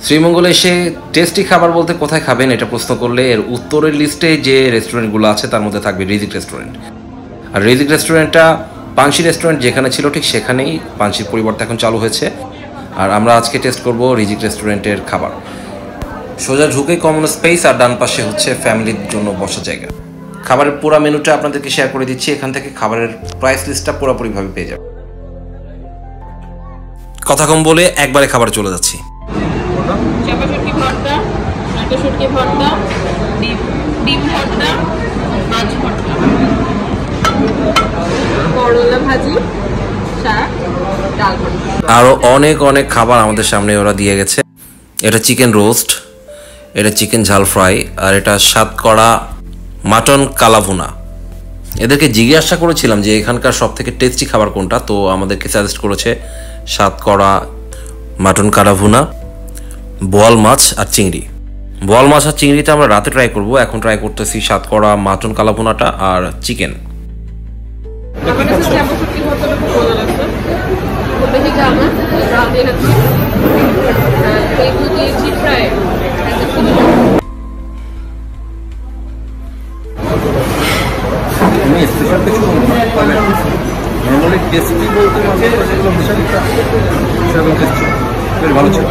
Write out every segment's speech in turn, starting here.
শ্রীমঙ্গলে এসে টেস্টি খাবার বলতে কোথায় খাবেন এটা প্রশ্ন করলে এর উত্তরের লিস্টে যে রেস্টুরেন্টগুলো আছে তার মধ্যে থাকবে রিজিক রেস্টুরেন্ট। আর রিজিক রেস্টুরেন্টটা পানসি রেস্টুরেন্ট যেখানে ছিল ঠিক সেখানেই, পানসির পরিবর্তে এখন চালু হয়েছে। আর আমরা আজকে টেস্ট করব রিজিক রেস্টুরেন্টের খাবার। সোজা ঢুকে কমন স্পেস আর ডান পাশে হচ্ছে ফ্যামিলির জন্য বসার জায়গা। খাবারের পুরো মেনুটা আপনাদেরকে শেয়ার করে দিচ্ছি, এখান থেকে খাবারের প্রাইস লিস্টটা পুরোপুরিভাবে পেয়ে যাবে। কথা কম বলে একবারে খাবার চলে যাচ্ছি। চাপা শুটকি ভর্তা, নাটো শুটকি ভর্তা, ডিম ভর্তা, মাছ ভর্তা, করলা ভাজি, শাক, ডাল ভর্তা। আরও অনেক অনেক খাবার আমাদের সামনে ওরা দিয়ে গেছে। এটা চিকেন রোস্ট, এটা চিকেন ঝাল ফ্রাই, আর এটা সাতকড়া মাটন কালাভুনা। এদেরকে জিজ্ঞাসা করেছিলাম যে এখানকার সব থেকে টেস্টি খাবার কোনটা, তো আমাদেরকে সাজেস্ট করেছে সাতকড়া মাটন কালাভুনা, বোয়াল মাছ আর চিংড়ি। বোয়াল মাছ আর চিংড়িতে আমরা রাতে ট্রাই করব, এখন ট্রাই করতেছি সাতকড়া মাটন কালাভুনাটা আর চিকেন। নর্মালি টেস্টি বলতে বেশ ভালো ছিল।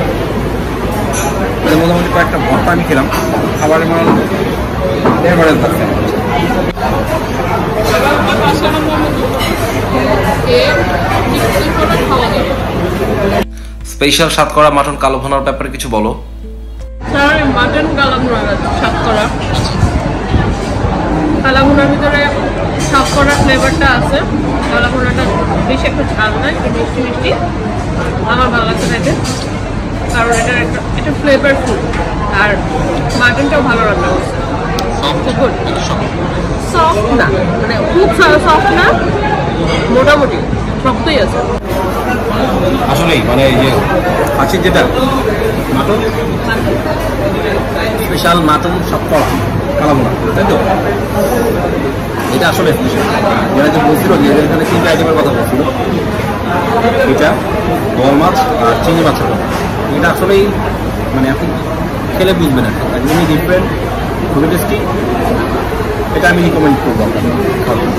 মোটামুটি কয়েকটা ভর্তা আমি খেলাম, খাবারের মান এভারেজ থাকছে। স্পেশাল সাতকড়া মাটন কালাভুনার ব্যাপারে কিছু বলো। মাটন কালাভুনা সাতকড়া, কালাভুনার ভিতরে সাতকড়া ফ্লেভারটা আছে। কালাভুনাটা বেশি একটা ঝাল না, একটু মিষ্টি মিষ্টি, আমার ভালো লাগছে খাইতে, কারণ এটা ফ্লেভারফুল। আর মাটনটাও ভালো রান্না করছে, সফট না, মানে খুব সফট না, মোটামুটি শক্তই আছে। আসলেই মানে এই যে আছে যেটা মাটন স্পেশাল মাটন সাতকড়া কালাভুনা, তাই তো? এটা আসলে যারা যে বলছিল যে এখানে 3টা আইটেমের কথা বলছিল, এটা বোয়াল মাছ আর চিংড়ি মাছের কথা, এটা আসলেই মানে আপনি খেলে বুঝবেন আর একদমই ডিফারেন্ট, খুবই টেস্টি। এটা আমি রিকমেন্ড করবো আপনাকে খাবেন।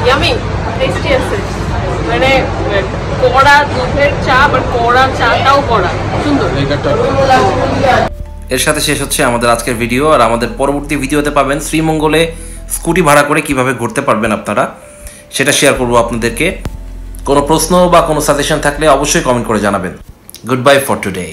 ইয়ামি টেস্টি আছে, মানে কড়া দুধের চা, আবার কড়া চাটাও কড়া, সুন্দর। এর সাথে শেষ হচ্ছে আমাদের আজকের ভিডিও। আর আমাদের পরবর্তী ভিডিওতে পাবেন শ্রীমঙ্গলে স্কুটি ভাড়া করে কিভাবে ঘুরতে পারবেন আপনারা, সেটা শেয়ার করবো আপনাদেরকে। কোনো প্রশ্ন বা কোনো সাজেশন থাকলে অবশ্যই কমেন্ট করে জানাবেন। Good bye for today.